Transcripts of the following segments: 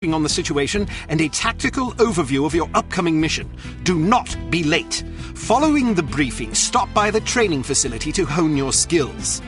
on the situation and a tactical overview of your upcoming mission. Do not be late. Following the briefing, stop by the training facility to hone your skills.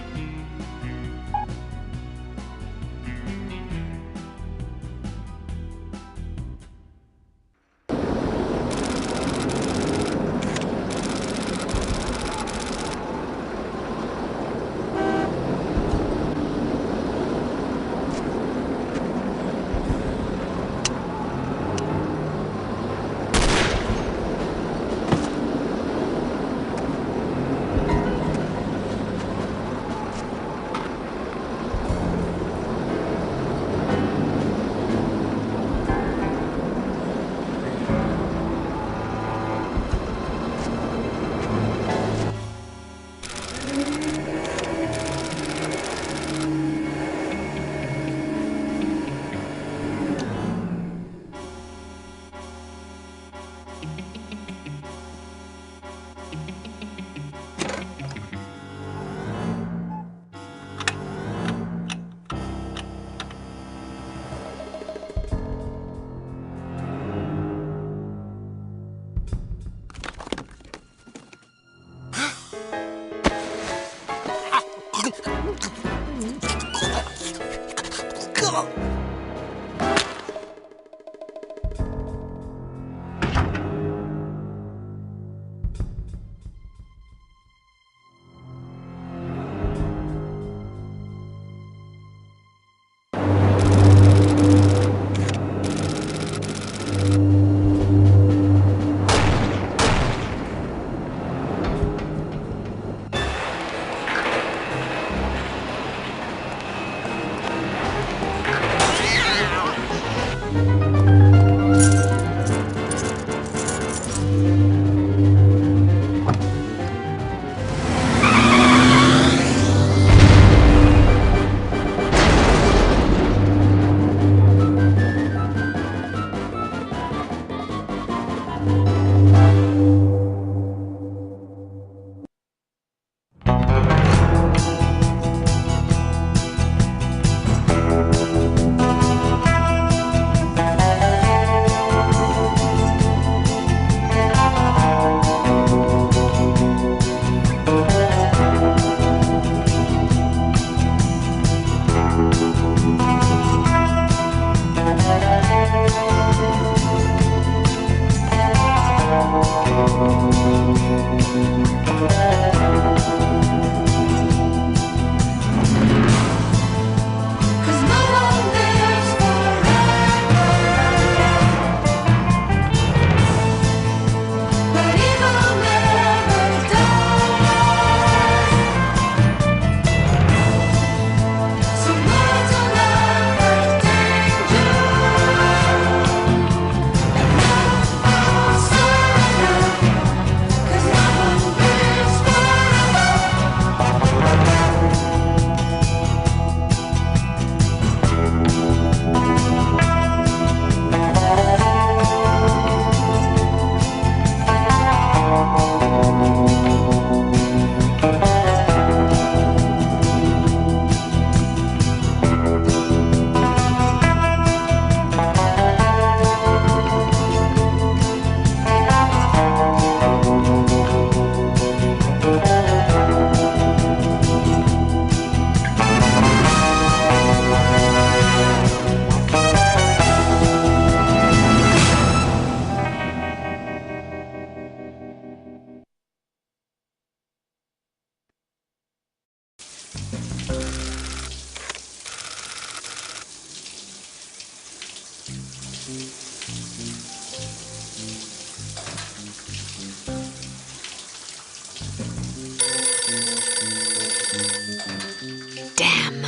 Damn.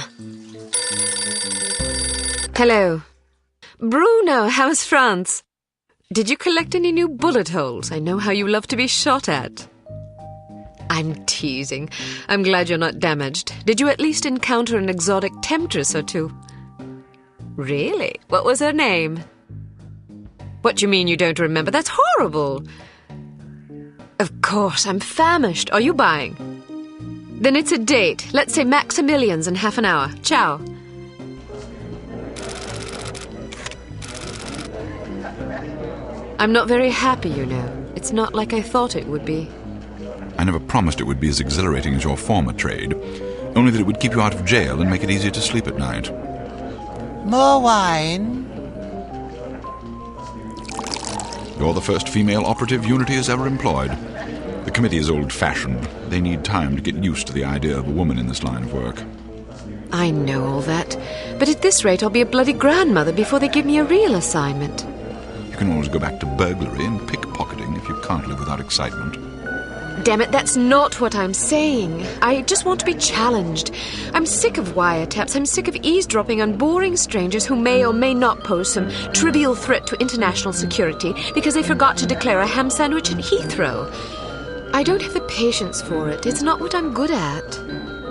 Hello. Bruno, how's France? Did you collect any new bullet holes? I know how you love to be shot at. I'm teasing. I'm glad you're not damaged. Did you at least encounter an exotic temptress or two? Really? What was her name? What do you mean you don't remember? That's horrible. Of course, I'm famished. Are you buying? Then it's a date. Let's say Maximilian's in half an hour. Ciao. I'm not very happy, you know. It's not like I thought it would be. I never promised it would be as exhilarating as your former trade, only that it would keep you out of jail and make it easier to sleep at night. More wine? You're the first female operative Unity has ever employed. The committee is old-fashioned. They need time to get used to the idea of a woman in this line of work. I know all that, but at this rate I'll be a bloody grandmother before they give me a real assignment. You can always go back to burglary and pickpocketing if you can't live without excitement. Damn it, that's not what I'm saying. I just want to be challenged. I'm sick of wiretaps. I'm sick of eavesdropping on boring strangers who may or may not pose some trivial threat to international security because they forgot to declare a ham sandwich at Heathrow. I don't have the patience for it. It's not what I'm good at.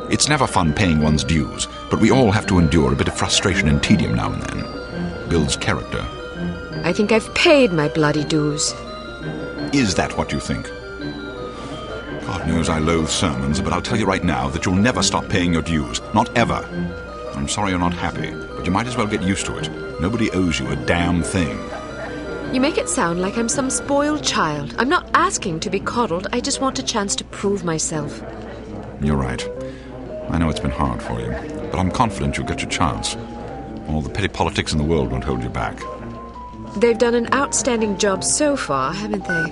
It's never fun paying one's dues, but we all have to endure a bit of frustration and tedium now and then. Builds character. I think I've paid my bloody dues. Is that what you think? God knows I loathe sermons, but I'll tell you right now that you'll never stop paying your dues. Not ever. I'm sorry you're not happy, but you might as well get used to it. Nobody owes you a damn thing. You make it sound like I'm some spoiled child. I'm not asking to be coddled. I just want a chance to prove myself. You're right. I know it's been hard for you, but I'm confident you'll get your chance. All the petty politics in the world won't hold you back. They've done an outstanding job so far, haven't they?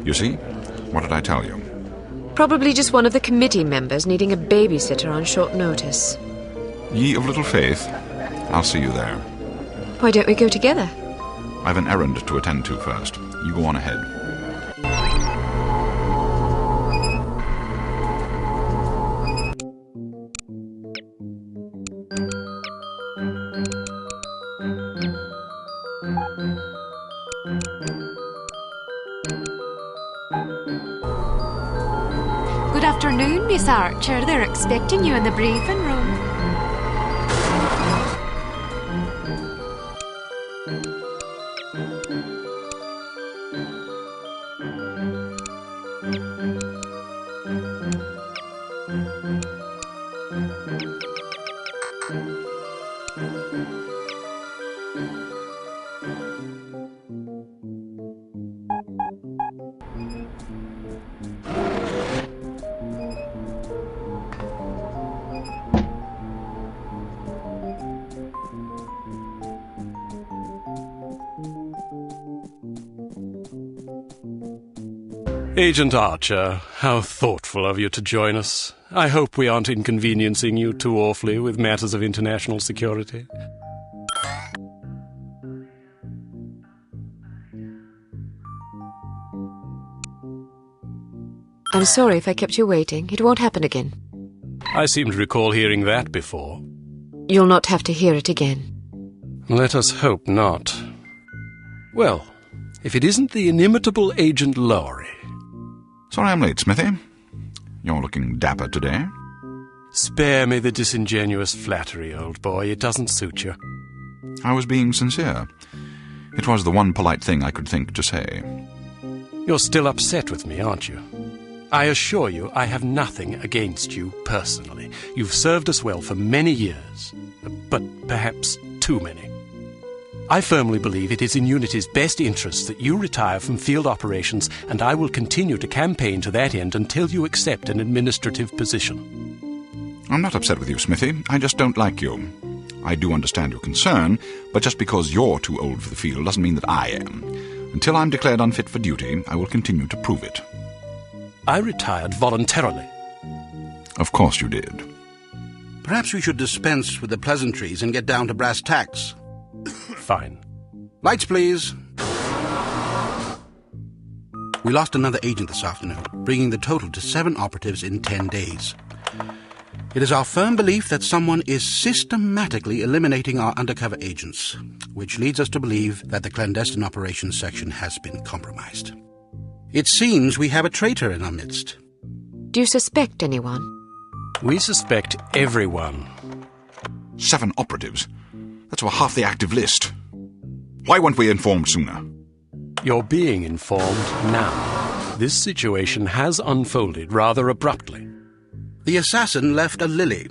You see? What did I tell you? Probably just one of the committee members needing a babysitter on short notice. Ye of little faith, I'll see you there. Why don't we go together? I've an errand to attend to first. You go on ahead. Good afternoon, Miss Archer. They're expecting you in the briefing room. Agent Archer, how thoughtful of you to join us. I hope we aren't inconveniencing you too awfully with matters of international security. I'm sorry if I kept you waiting. It won't happen again. I seem to recall hearing that before. You'll not have to hear it again. Let us hope not. Well, if it isn't the inimitable Agent Lowry. Sorry I'm late, Smithy. You're looking dapper today. Spare me the disingenuous flattery, old boy. It doesn't suit you. I was being sincere. It was the one polite thing I could think to say. You're still upset with me, aren't you? I assure you I have nothing against you personally. You've served us well for many years, but perhaps too many. I firmly believe it is in Unity's best interest that you retire from field operations, and I will continue to campaign to that end until you accept an administrative position. I'm not upset with you, Smithy. I just don't like you. I do understand your concern, but just because you're too old for the field doesn't mean that I am. Until I'm declared unfit for duty, I will continue to prove it. I retired voluntarily. Of course you did. Perhaps we should dispense with the pleasantries and get down to brass tacks. Fine. Lights, please. We lost another agent this afternoon, bringing the total to 7 operatives in 10 days. It is our firm belief that someone is systematically eliminating our undercover agents, which leads us to believe that the clandestine operations section has been compromised. It seems we have a traitor in our midst. Do you suspect anyone? We suspect everyone. 7 operatives? That's over half the active list. Why weren't we informed sooner? You're being informed now. This situation has unfolded rather abruptly. The assassin left a lily,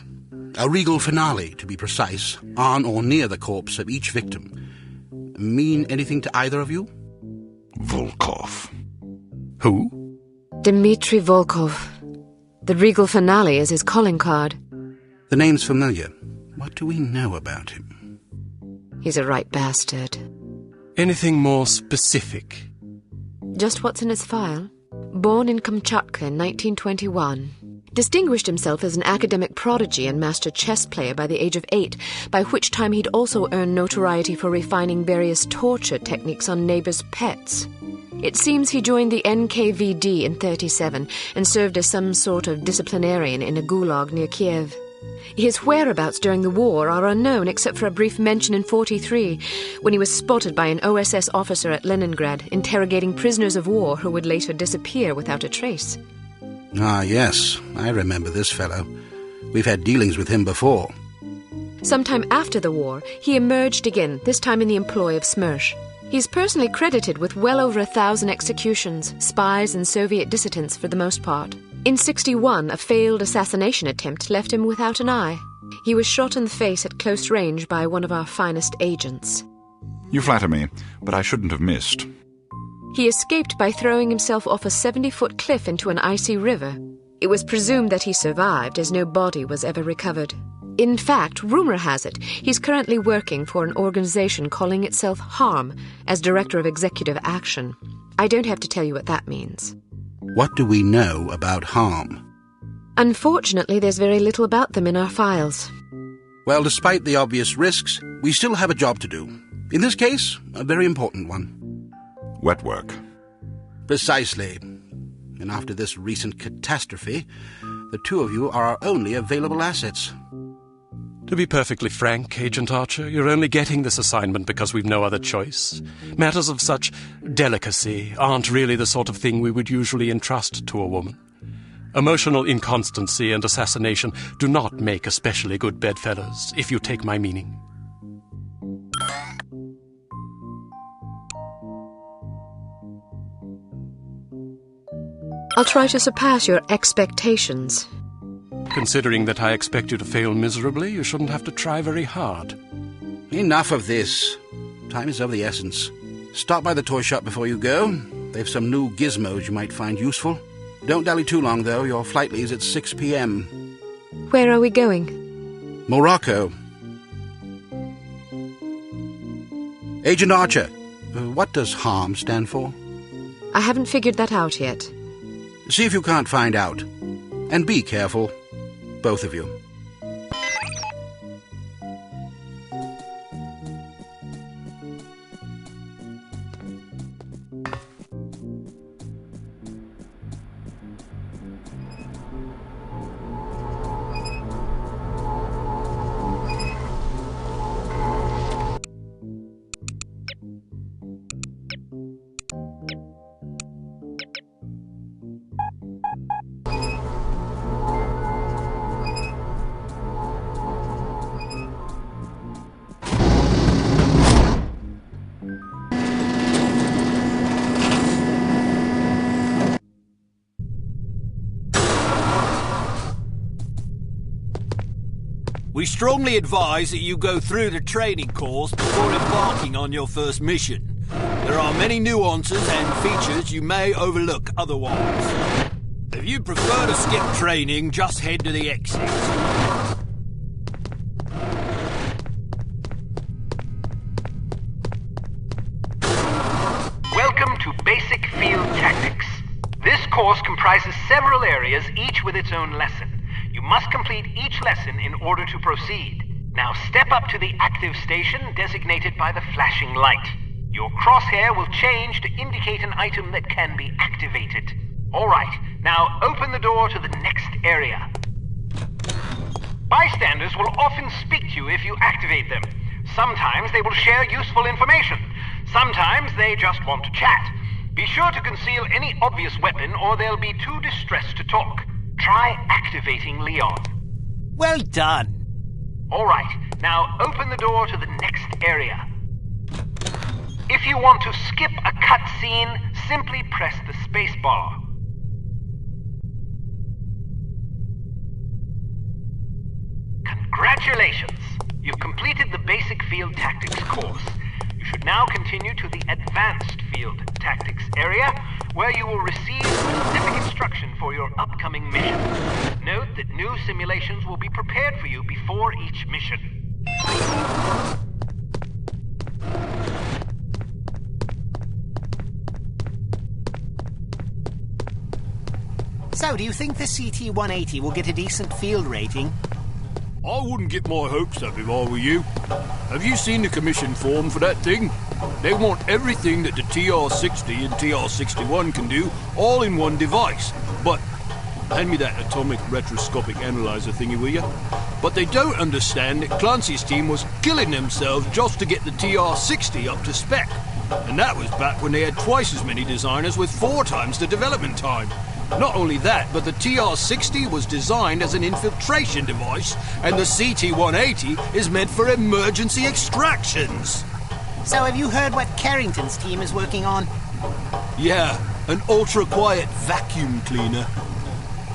a regal finale to be precise, on or near the corpse of each victim. mean anything to either of you? Volkov. Who? Dmitri Volkov. The Regal Finale is his calling card. The name's familiar. What do we know about him? He's a right bastard. Anything more specific? Just what's in his file. Born in Kamchatka in 1921. Distinguished himself as an academic prodigy and master chess player by the age of 8, by which time he'd also earned notoriety for refining various torture techniques on neighbors' pets. It seems he joined the NKVD in 1937 and served as some sort of disciplinarian in a gulag near Kiev. His whereabouts during the war are unknown except for a brief mention in 1943 when he was spotted by an OSS officer at Leningrad interrogating prisoners of war who would later disappear without a trace. Ah, yes, I remember this fellow. We've had dealings with him before. Sometime after the war, he emerged again, this time in the employ of Smersh. He's personally credited with well over 1,000 executions, spies and Soviet dissidents for the most part. In 1961, a failed assassination attempt left him without an eye. He was shot in the face at close range by one of our finest agents. You flatter me, but I shouldn't have missed. He escaped by throwing himself off a 70-foot cliff into an icy river. It was presumed that he survived, as no body was ever recovered. In fact, rumor has it, he's currently working for an organization calling itself HARM as Director of Executive Action. I don't have to tell you what that means. What do we know about HARM? Unfortunately, there's very little about them in our files. Well, despite the obvious risks, we still have a job to do. In this case, a very important one. Wet work. Precisely. And after this recent catastrophe, the two of you are our only available assets. To be perfectly frank, Agent Archer, you're only getting this assignment because we've no other choice. Matters of such delicacy aren't really the sort of thing we would usually entrust to a woman. Emotional inconstancy and assassination do not make especially good bedfellows, if you take my meaning. I'll try to surpass your expectations. Considering that I expect you to fail miserably, you shouldn't have to try very hard. Enough of this. Time is of the essence. Stop by the toy shop before you go. They've some new gizmos you might find useful. Don't dally too long, though. Your flight leaves at 6 p.m. Where are we going? Morocco. Agent Archer, what does HARM stand for? I haven't figured that out yet. See if you can't find out. And be careful, both of you. We strongly advise that you go through the training course before embarking on your first mission. There are many nuances and features you may overlook otherwise. If you prefer to skip training, just head to the exit. Welcome to Basic Field Tactics. This course comprises several areas, each with its own lesson. You must complete each lesson in order to proceed. Now step up to the active station designated by the flashing light. Your crosshair will change to indicate an item that can be activated. Alright, now open the door to the next area. Bystanders will often speak to you if you activate them. Sometimes they will share useful information. Sometimes they just want to chat. Be sure to conceal any obvious weapon or they'll be too distressed to talk. Try activating Leon. Well done. All right, now open the door to the next area. If you want to skip a cutscene, simply press the space bar. Congratulations! You've completed the Basic Field Tactics course. You You should now continue to the Advanced Field Tactics area, where you will receive specific instruction for your upcoming mission. Note that new simulations will be prepared for you before each mission. So, do you think the CT-180 will get a decent field rating? I wouldn't get my hopes up if I were you. Have you seen the commission form for that thing? They want everything that the TR-60 and TR-61 can do, all in one device. But, hand me that atomic retroscopic analyzer thingy, will you? But they don't understand that Clancy's team was killing themselves just to get the TR-60 up to spec. And that was back when they had twice as many designers with 4 times the development time. Not only that, but the TR-60 was designed as an infiltration device, and the CT-180 is meant for emergency extractions. So have you heard what Carrington's team is working on? Yeah, an ultra-quiet vacuum cleaner.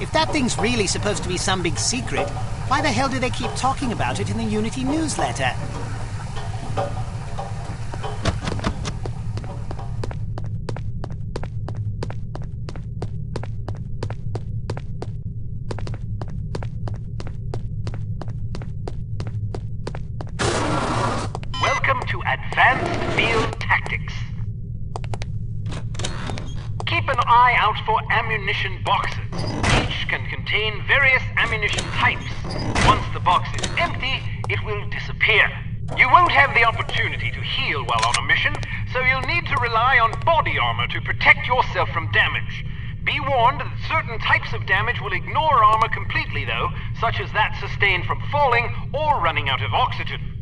If that thing's really supposed to be some big secret, why the hell do they keep talking about it in the Unity newsletter? Welcome to Advanced Field Tactics. Keep an eye out for ammunition boxes. Each can contain various ammunition types. Once the box is empty, it will disappear. You won't have the opportunity to heal while on a mission, so you'll need to rely on body armor to protect yourself from damage. Be warned that certain types of damage will ignore armor completely, though, such as that sustained from falling or running out of oxygen.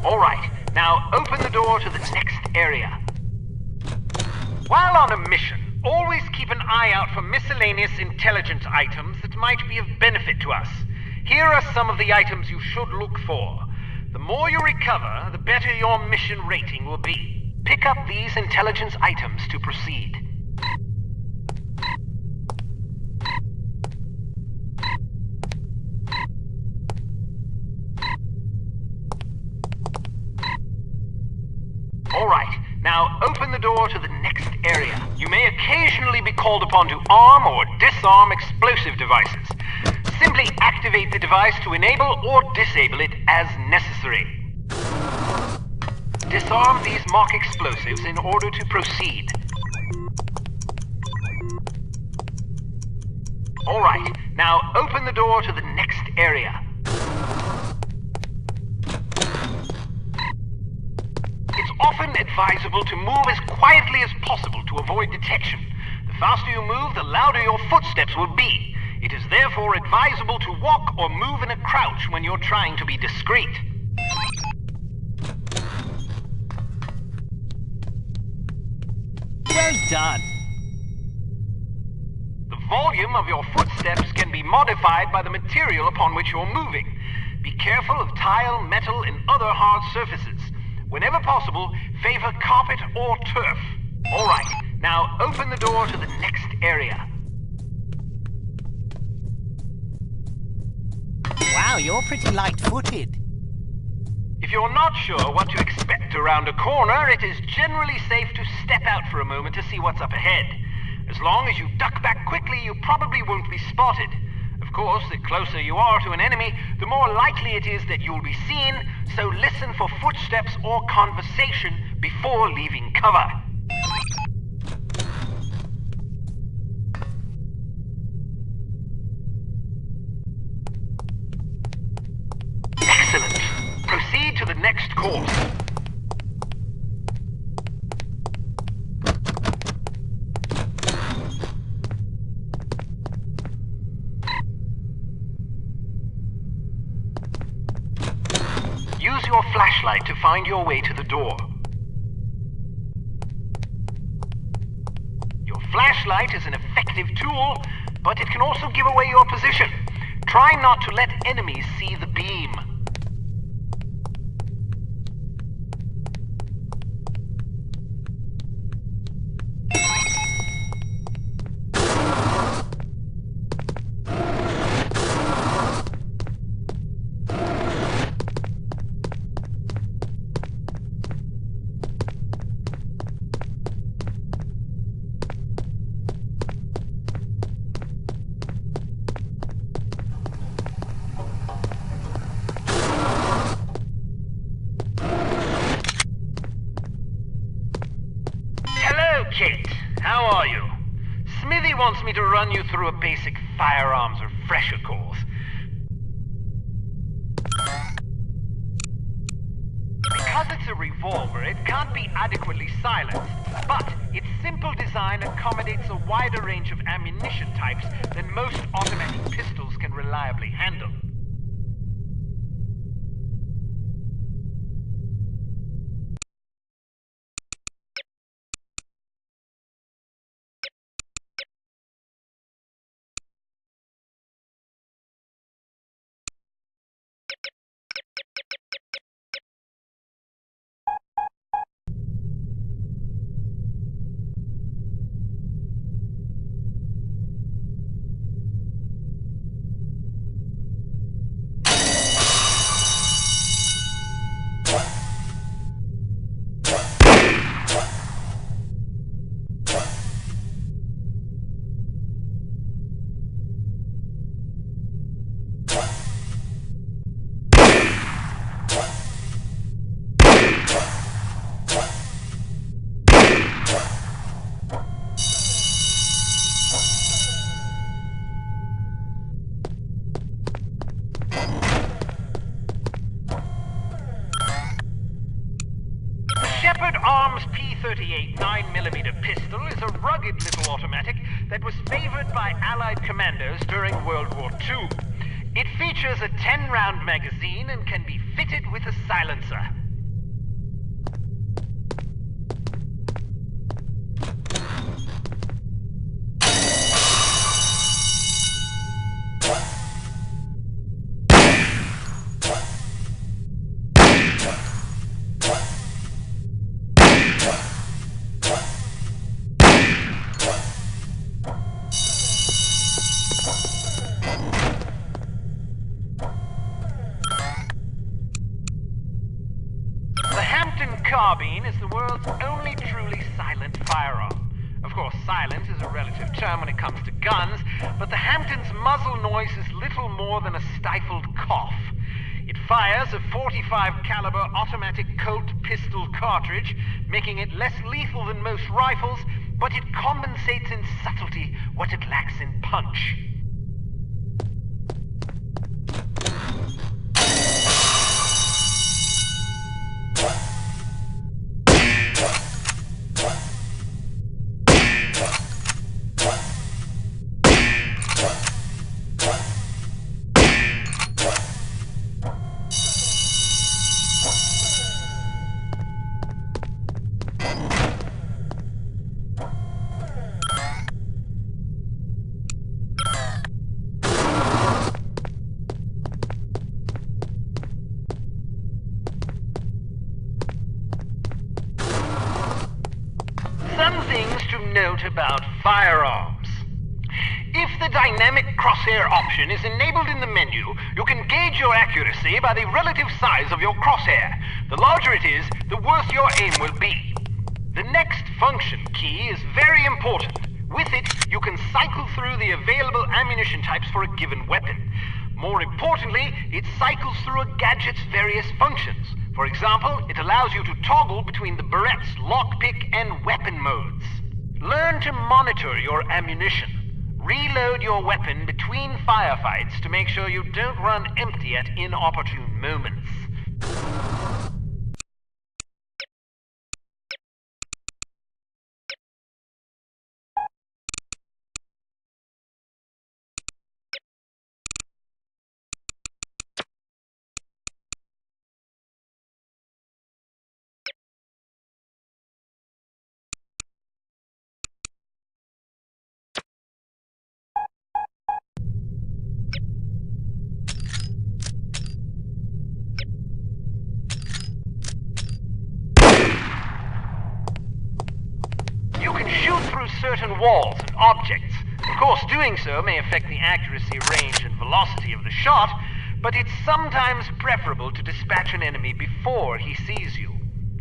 Alright, now open the door to the next area. While on a mission, always keep an eye out for miscellaneous intelligence items that might be of benefit to us. Here are some of the items you should look for. The more you recover, the better your mission rating will be. Pick up these intelligence items to proceed. Alright, now open the door to the next area. You may occasionally be called upon to arm or disarm explosive devices. Simply activate the device to enable or disable it as necessary. Disarm these mock explosives in order to proceed. Alright, now open the door to the next area. It's often advisable to move as quietly as possible to avoid detection. The faster you move, the louder your footsteps will be. It is therefore advisable to walk or move in a crouch when you're trying to be discreet. Well done. The volume of your footsteps can be modified by the material upon which you're moving. Be careful of tile, metal, and other hard surfaces. Whenever possible, favor carpet or turf. Alright, now open the door to the next area. Wow, you're pretty light-footed. If you're not sure what to expect around a corner, it is generally safe to step out for a moment to see what's up ahead. As long as you duck back quickly, you probably won't be spotted. Of course, the closer you are to an enemy, the more likely it is that you'll be seen, so listen for footsteps or conversation before leaving cover. Excellent. Proceed to the next course. Use your flashlight to find your way to the door. Your flashlight is an effective tool, but it can also give away your position. Try not to let enemies see the beam. Kate, how are you? Smithy wants me to run you through a basic firearms refresher course. Because it's a revolver, it can't be adequately silenced, but its simple design accommodates a wider range of ammunition types than most automatic pistols can reliably handle. Shepherd Arms P38 9mm pistol is a rugged little automatic that was favored by Allied commandos during World War II. It features a 10-round magazine and can be fitted with a silencer. Carbine is the world's only truly silent firearm. Of course, silent is a relative term when it comes to guns, but the Hampton's muzzle noise is little more than a stifled cough. It fires a .45 caliber automatic Colt pistol cartridge, making it less lethal than most rifles, but it compensates in subtlety what it lacks in punch. Some things to note about firearms. If the dynamic crosshair option is enabled in the menu, you can gauge your accuracy by the relative size of your crosshair. The larger it is, the worse your aim will be. The next function key is very important. With it, you can cycle through the available ammunition types for a given weapon. More importantly, it cycles through a gadget's various functions. For example, it allows you to toggle between the Berette's lockpick and weapon modes. Learn to monitor your ammunition. Reload your weapon between firefights to make sure you don't run empty at inopportune moments. Through certain walls and objects. Of course, doing so may affect the accuracy, range, and velocity of the shot, but it's sometimes preferable to dispatch an enemy before he sees you.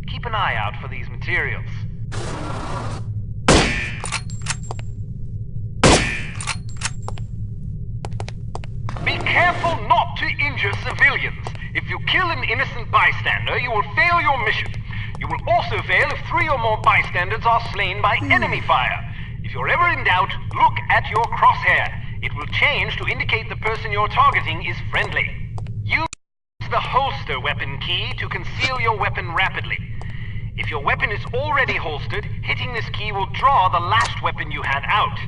Keep an eye out for these materials. Be careful not to injure civilians. If you kill an innocent bystander, you will fail your mission. You will also fail if 3 or more bystanders are slain by enemy fire. If you're ever in doubt, look at your crosshair. It will change to indicate the person you're targeting is friendly. Use the holster weapon key to conceal your weapon rapidly. If your weapon is already holstered, hitting this key will draw the last weapon you had out.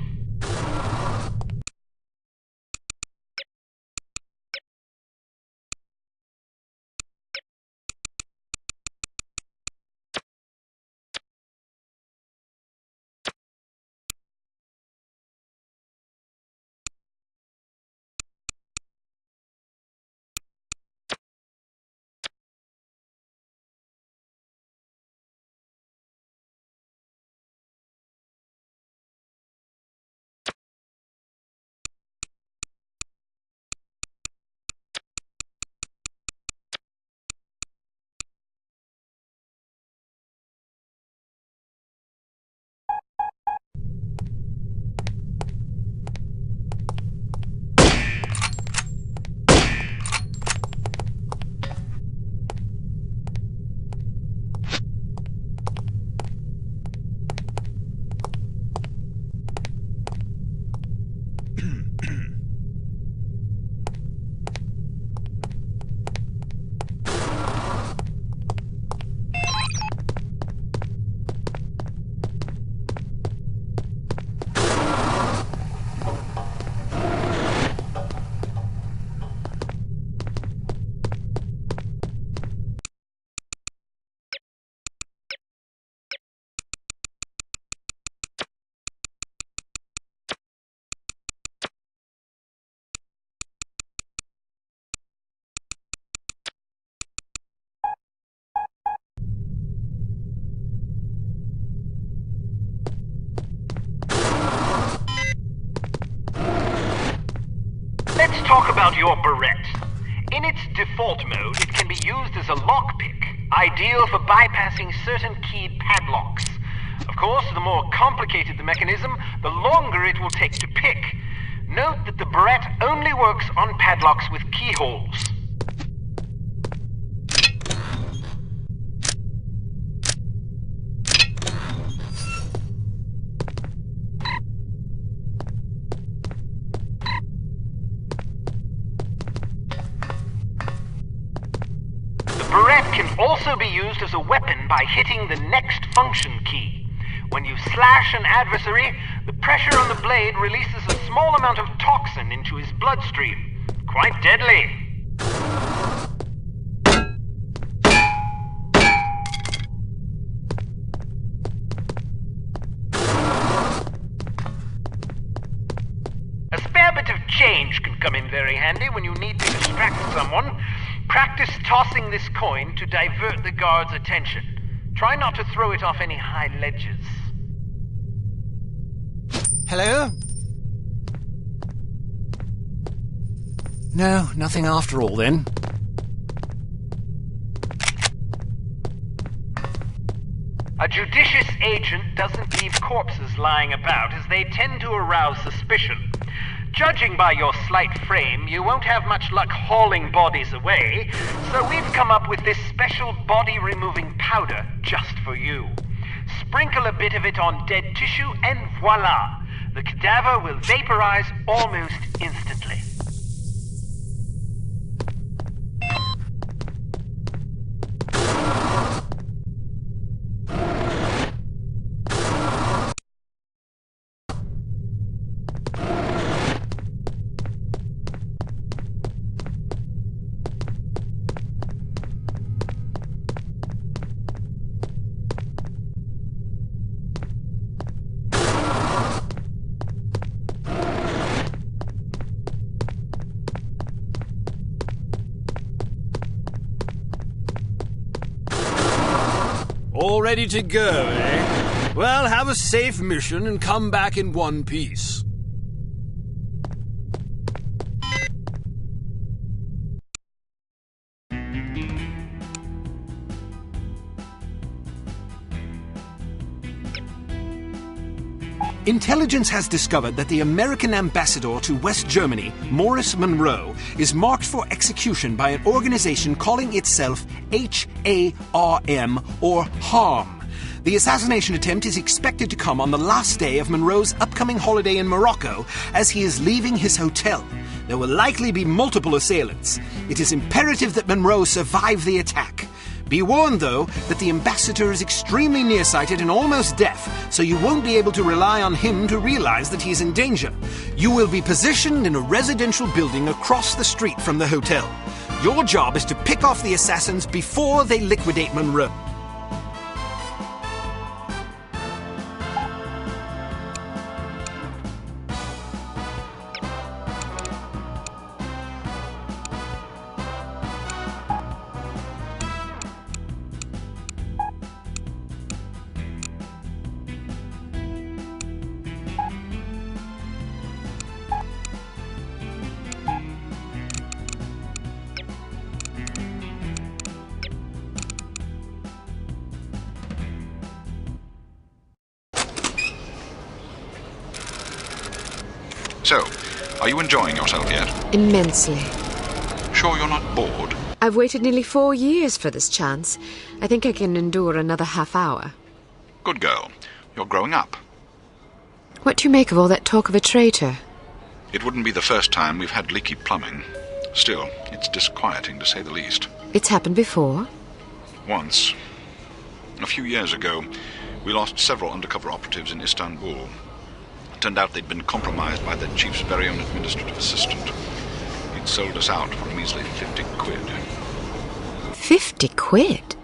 Let's talk about your Barrette. In its default mode, it can be used as a lockpick, ideal for bypassing certain keyed padlocks. Of course, the more complicated the mechanism, the longer it will take to pick. Note that the Barrette only works on padlocks with keyholes. Can also be used as a weapon by hitting the next function key. When you slash an adversary, the pressure on the blade releases a small amount of toxin into his bloodstream. Quite deadly. A spare bit of change can come in very handy when you need to distract someone. Practice tossing this coin to divert the guard's attention. Try not to throw it off any high ledges. Hello? No, nothing after all then. A judicious agent doesn't leave corpses lying about, as they tend to arouse suspicion. Judging by your slight frame, you won't have much luck hauling bodies away, so we've come up with this special body-removing powder just for you. Sprinkle a bit of it on dead tissue and voila! The cadaver will vaporize almost instantly. All ready to go, eh? Well, have a safe mission and come back in one piece. Intelligence has discovered that the American ambassador to West Germany, Morris Monroe, is marked for execution by an organization calling itself HARM, or HARM. The assassination attempt is expected to come on the last day of Monroe's upcoming holiday in Morocco as he is leaving his hotel. There will likely be multiple assailants. It is imperative that Monroe survive the attack. Be warned, though, that the ambassador is extremely nearsighted and almost deaf, so you won't be able to rely on him to realize that he's in danger. You will be positioned in a residential building across the street from the hotel. Your job is to pick off the assassins before they liquidate Monroe. So, are you enjoying yourself yet? Immensely. Sure you're not bored? I've waited nearly 4 years for this chance. I think I can endure another half hour. Good girl. You're growing up. What do you make of all that talk of a traitor? It wouldn't be the first time we've had leaky plumbing. Still, it's disquieting to say the least. It's happened before? Once. A few years ago, we lost several undercover operatives in Istanbul. Turned out they'd been compromised by the chief's very own administrative assistant. He'd sold us out for a measly 50 quid. 50 quid?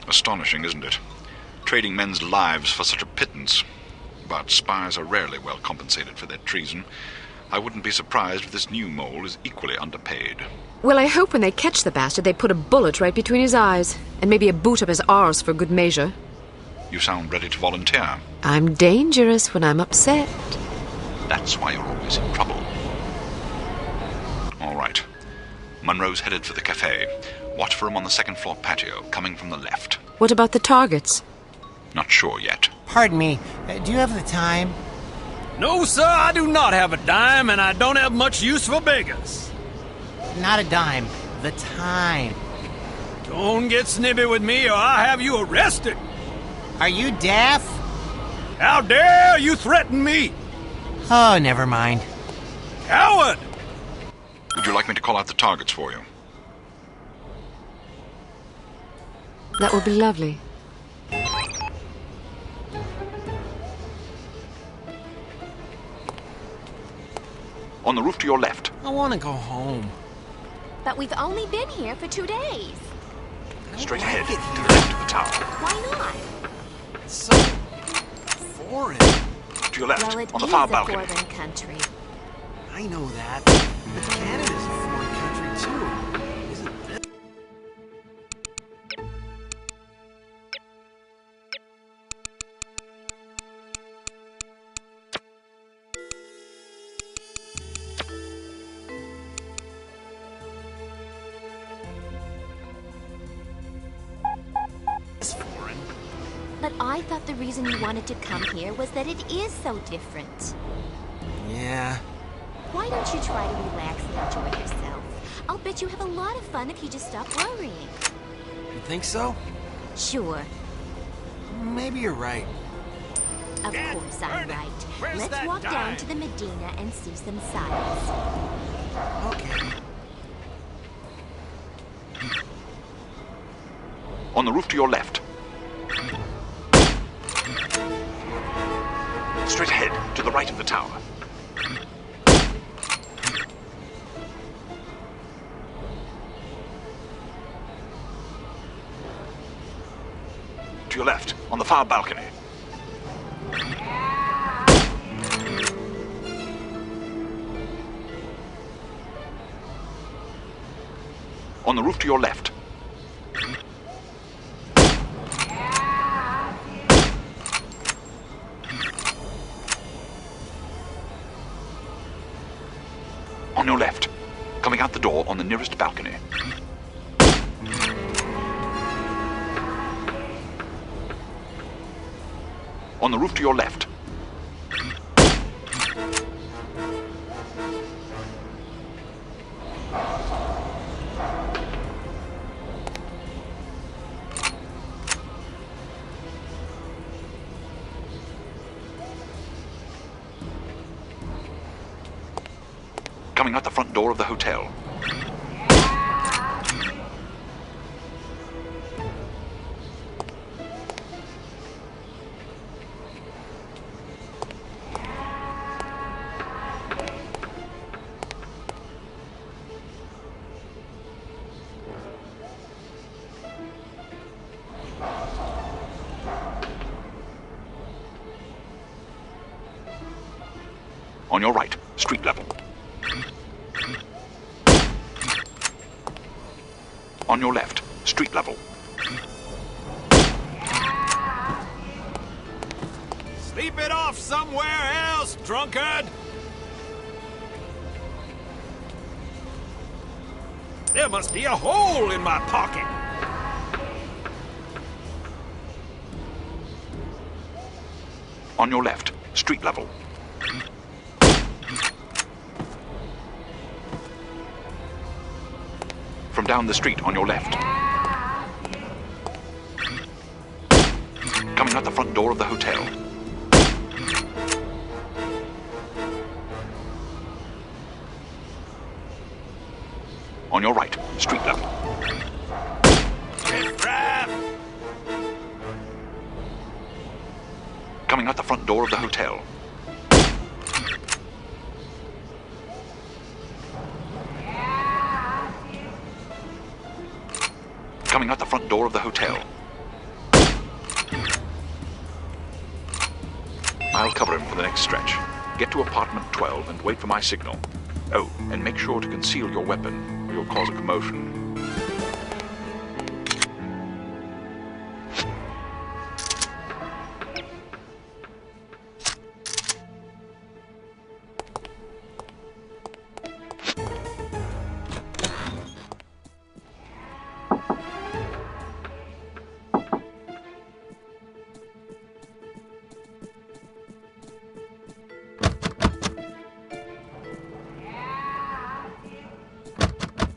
Astonishing, isn't it? Trading men's lives for such a pittance. But spies are rarely well compensated for their treason. I wouldn't be surprised if this new mole is equally underpaid. Well, I hope when they catch the bastard they put a bullet right between his eyes, and maybe a boot up his arse for good measure. You sound ready to volunteer. I'm dangerous when I'm upset. That's why you're always in trouble. All right. Monroe's headed for the cafe. Watch for him on the second floor patio, coming from the left. What about the targets? Not sure yet. Pardon me, do you have the time? No, sir, I do not have a dime, and I don't have much use for beggars. Not a dime, the time. Don't get snippy with me, or I'll have you arrested. Are you deaf? How dare you threaten me? Oh, never mind. Coward! Would you like me to call out the targets for you? That would be lovely. On the roof to your left. I want to go home. But we've only been here for 2 days. Straight ahead, to the left of the tower. Why not? It's so foreign. To your left, Well, it on the is far a balcony. foreign country. I know that. But Canada's a foreign country, too. Isn't it? It's foreign. But I thought the reason you wanted to come here was that it is so different. Yeah. Why don't you try to relax and enjoy yourself? I'll bet you have a lot of fun if you just stop worrying. You think so? Sure. Maybe you're right. Of course I'm right. Let's walk down to the Medina and see some sights. Okay. On the roof to your left. Straight ahead, to the right of the tower. To your left, on the far balcony. On the roof to your left. On your left, coming out the door on the nearest balcony. On the roof to your left. Coming out the front door of the hotel. On your right, street level. On your left, street level. Sleep it off somewhere else, drunkard! There must be a hole in my pocket. On your left, street level. From down the street on your left. Coming out the front door of the hotel. On your right, street level. Coming out the front door of the hotel. Coming out the front door of the hotel. I'll cover him for the next stretch. Get to apartment 12 and wait for my signal. Oh, and make sure to conceal your weapon, or you'll cause a commotion.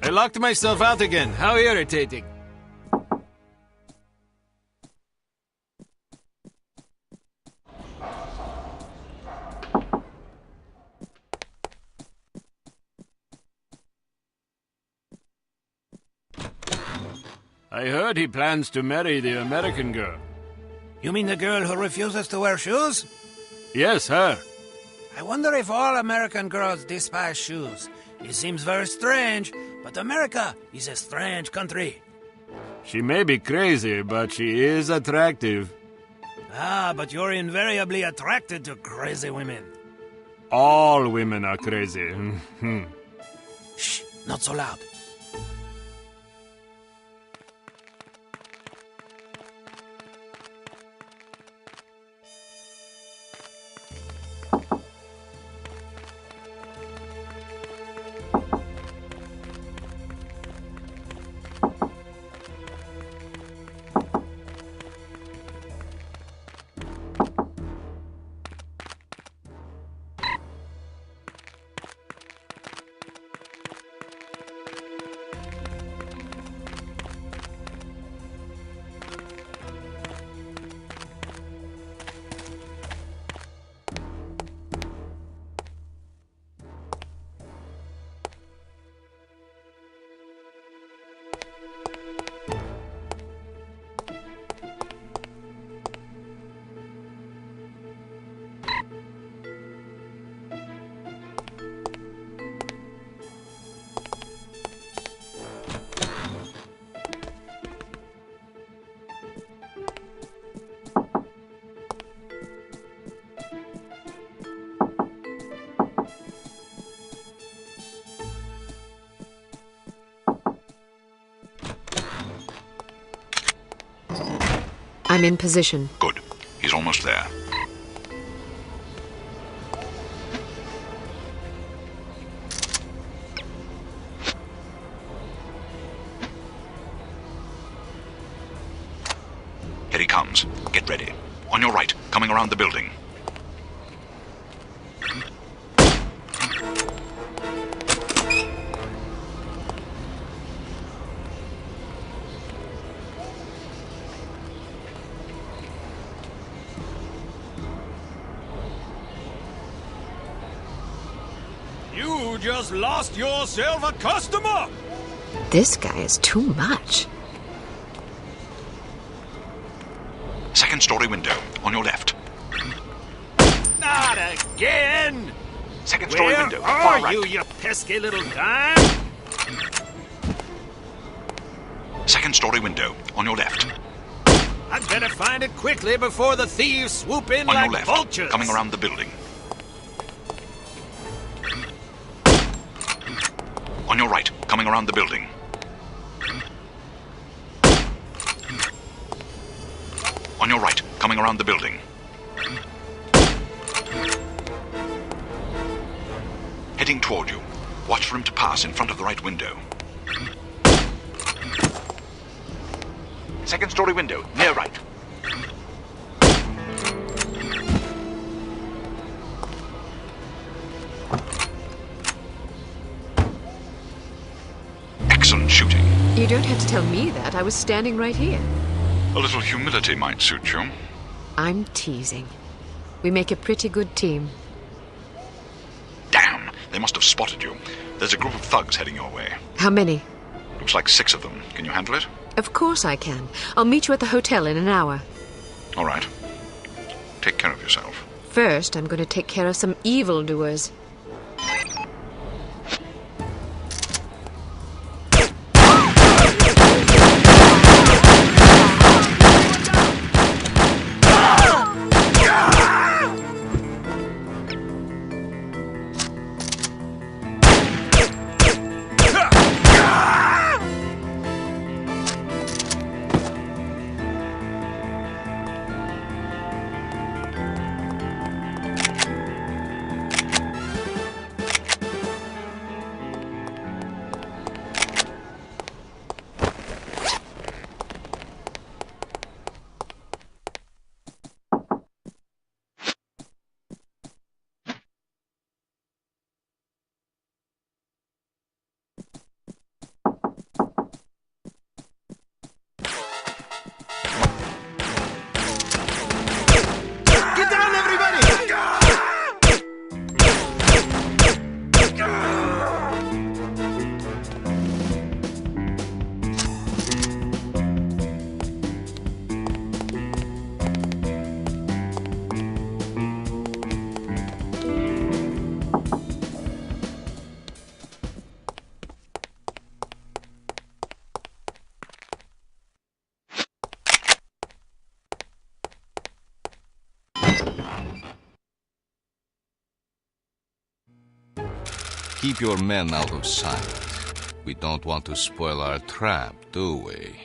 I locked myself out again. How irritating. I heard he plans to marry the American girl. You mean the girl who refuses to wear shoes? Yes, her. I wonder if all American girls despise shoes. It seems very strange, but America is a strange country. She may be crazy, but she is attractive. Ah, but you're invariably attracted to crazy women. All women are crazy. Shh, not so loud. I'm in position. Good. He's almost there. Here he comes. Get ready. On your right, coming around the building. You You just lost yourself a customer! This guy is too much. Second story window, on your left. Not again! Second story Where window, far are right. you pesky little dime? Second story window, on your left. I'd better find it quickly before the thieves swoop in On like your left, vultures. coming around the building. On your right, coming around the building. On your right, coming around the building. Heading toward you. Watch for him to pass in front of the right window. Second story window, near right. Excellent shooting. You don't have to tell me that. I was standing right here. A little humility might suit you. I'm teasing. We make a pretty good team. Damn, they must have spotted you. There's a group of thugs heading your way. How many? Looks like 6 of them. Can you handle it? Of course I can. I'll meet you at the hotel in an hour. All right. Take care of yourself. First, I'm going to take care of some evildoers. Keep your men out of sight. We don't want to spoil our trap, do we?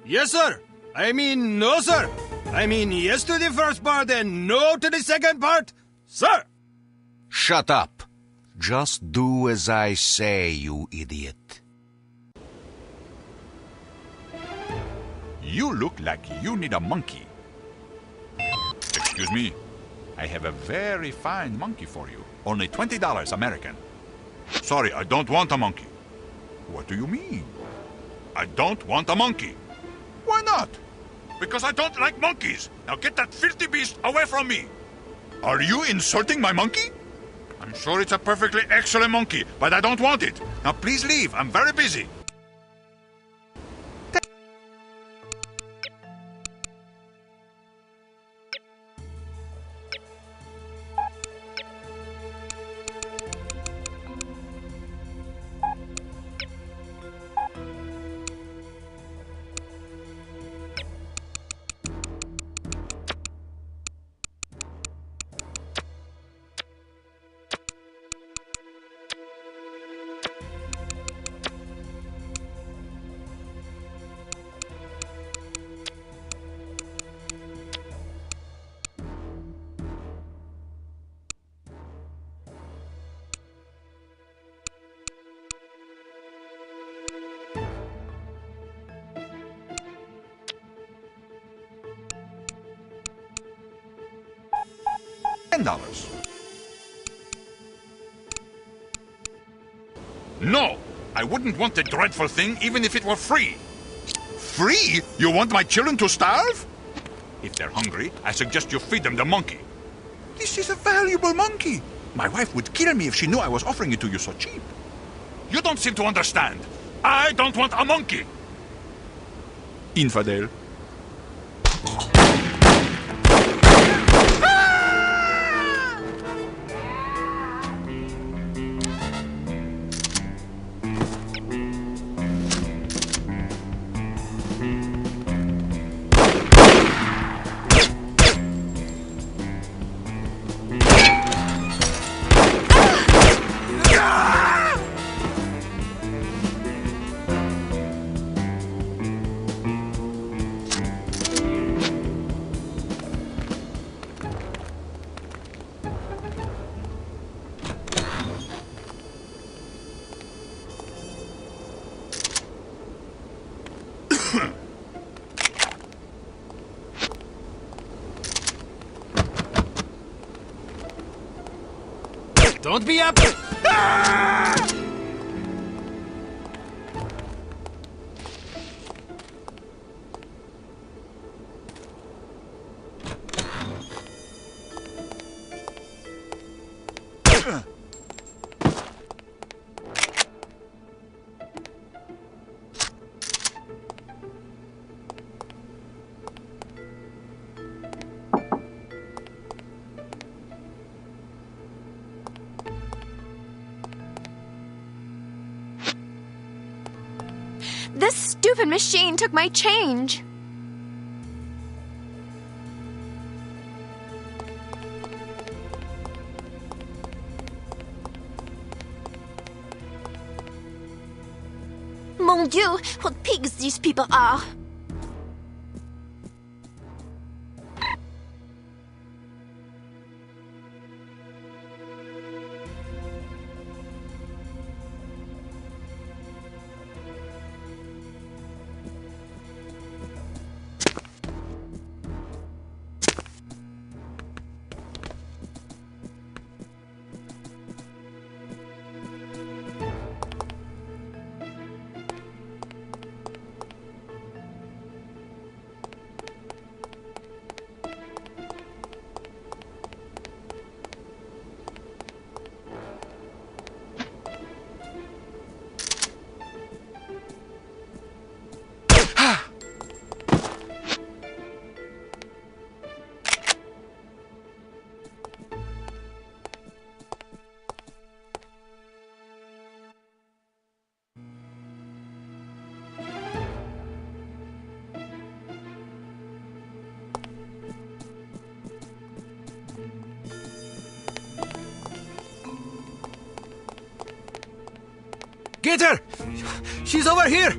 Yes, sir. I mean, no, sir. I mean, yes to the first part and no to the second part, sir. Shut up. Just do as I say, you idiot. You look like you need a monkey. Excuse me. I have a very fine monkey for you. Only $20 American. Sorry, I don't want a monkey. What do you mean? I don't want a monkey. Why not? Because I don't like monkeys. Now get that filthy beast away from me. Are you insulting my monkey? I'm sure it's a perfectly excellent monkey, but I don't want it. Now please leave. I'm very busy. $10. No, I wouldn't want the dreadful thing even if it were free. Free? You want my children to starve? If they're hungry, I suggest you feed them the monkey. This is a valuable monkey. My wife would kill me if she knew I was offering it to you so cheap. You don't seem to understand. I don't want a monkey. Infidel. Don't be up! This stupid machine took my change. Mon Dieu, what pigs these people are! Get her! She's over here!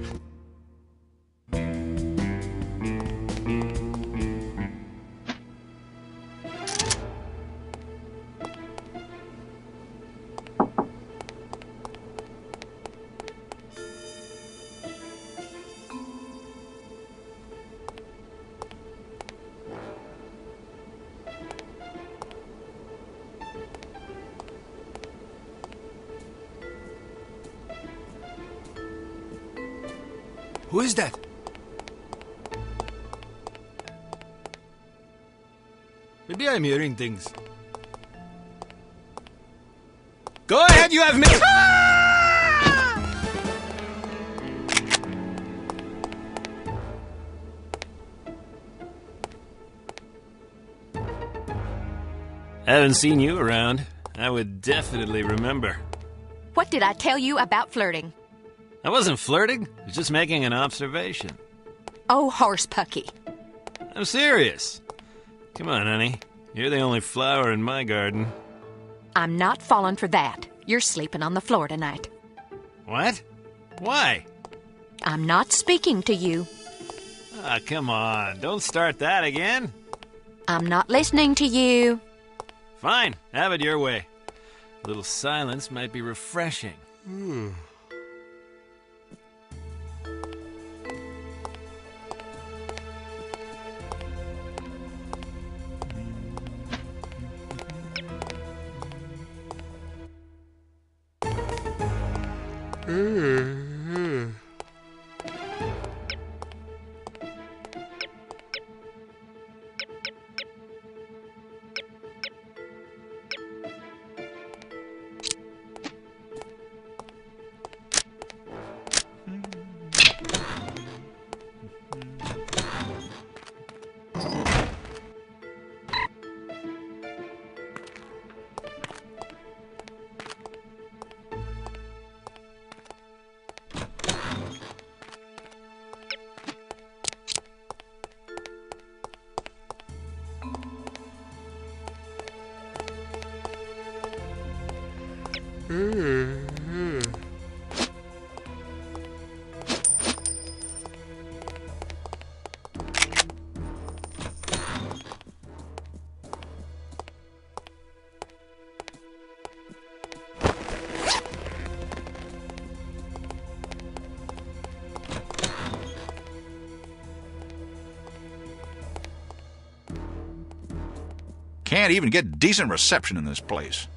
Who is that? Maybe I'm hearing things. Go ahead, you have me. Haven't seen you around. I would definitely remember. What did I tell you about flirting? I wasn't flirting. I was just making an observation. Oh, horsepucky. I'm serious. Come on, honey. You're the only flower in my garden. I'm not falling for that. You're sleeping on the floor tonight. What? Why? I'm not speaking to you. Ah, come on. Don't start that again. I'm not listening to you. Fine. Have it your way. A little silence might be refreshing. Can't even get decent reception in this place.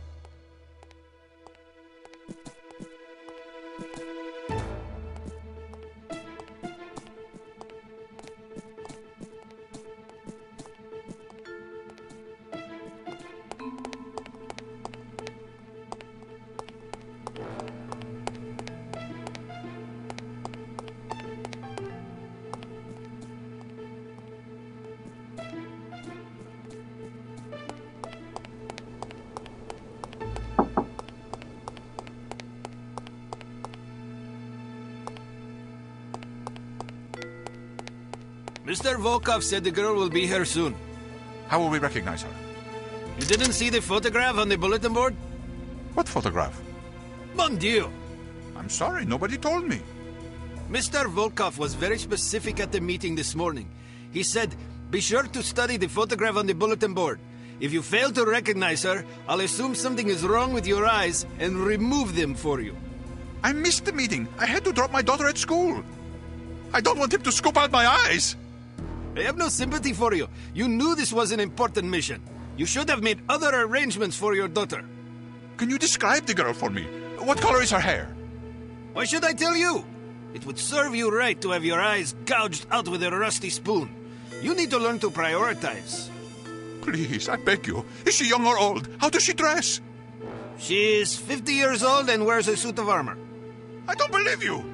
Mr. Volkov said the girl will be here soon. How will we recognize her? You didn't see the photograph on the bulletin board? What photograph? Mon Dieu! I'm sorry, nobody told me. Mr. Volkov was very specific at the meeting this morning. He said, be sure to study the photograph on the bulletin board. If you fail to recognize her, I'll assume something is wrong with your eyes and remove them for you. I missed the meeting. I had to drop my daughter at school. I don't want him to scoop out my eyes. I have no sympathy for you. You knew this was an important mission. You should have made other arrangements for your daughter. Can you describe the girl for me? What color is her hair? Why should I tell you? It would serve you right to have your eyes gouged out with a rusty spoon. You need to learn to prioritize. Please, I beg you. Is she young or old? How does she dress? She is 50 years old and wears a suit of armor. I don't believe you.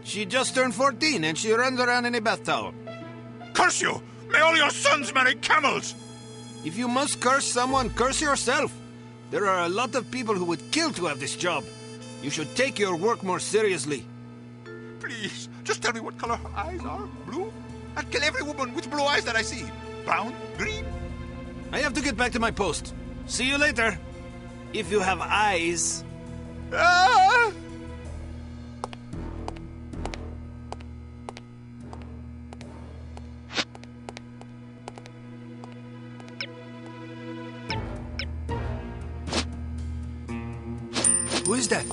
She just turned 14 and she runs around in a bath towel. Curse you! May all your sons marry camels! If you must curse someone, curse yourself. There are a lot of people who would kill to have this job. You should take your work more seriously. Please, just tell me what color her eyes are. Blue? I'd kill every woman with blue eyes that I see. Brown? Green? I have to get back to my post. See you later. If you have eyes. Ah! Who is that?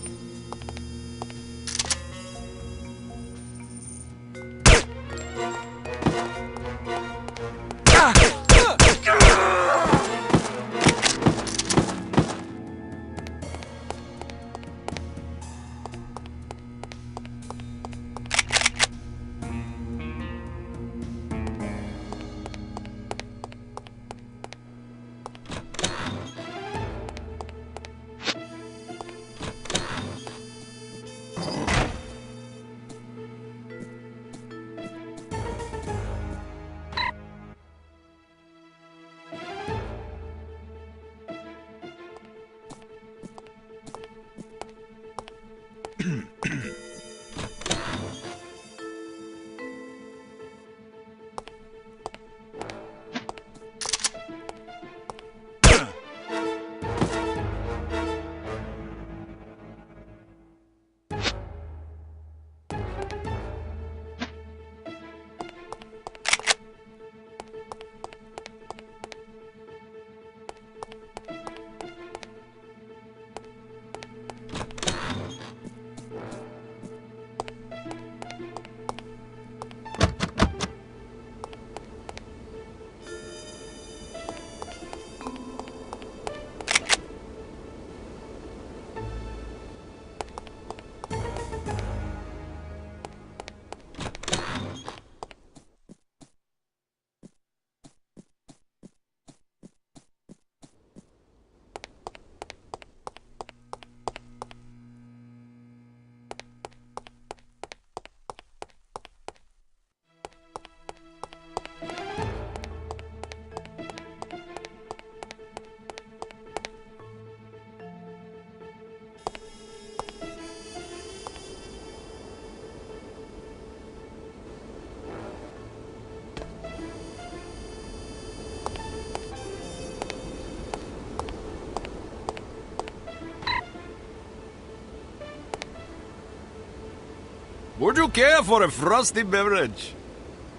Would you care for a frosty beverage?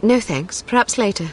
No thanks. Perhaps later.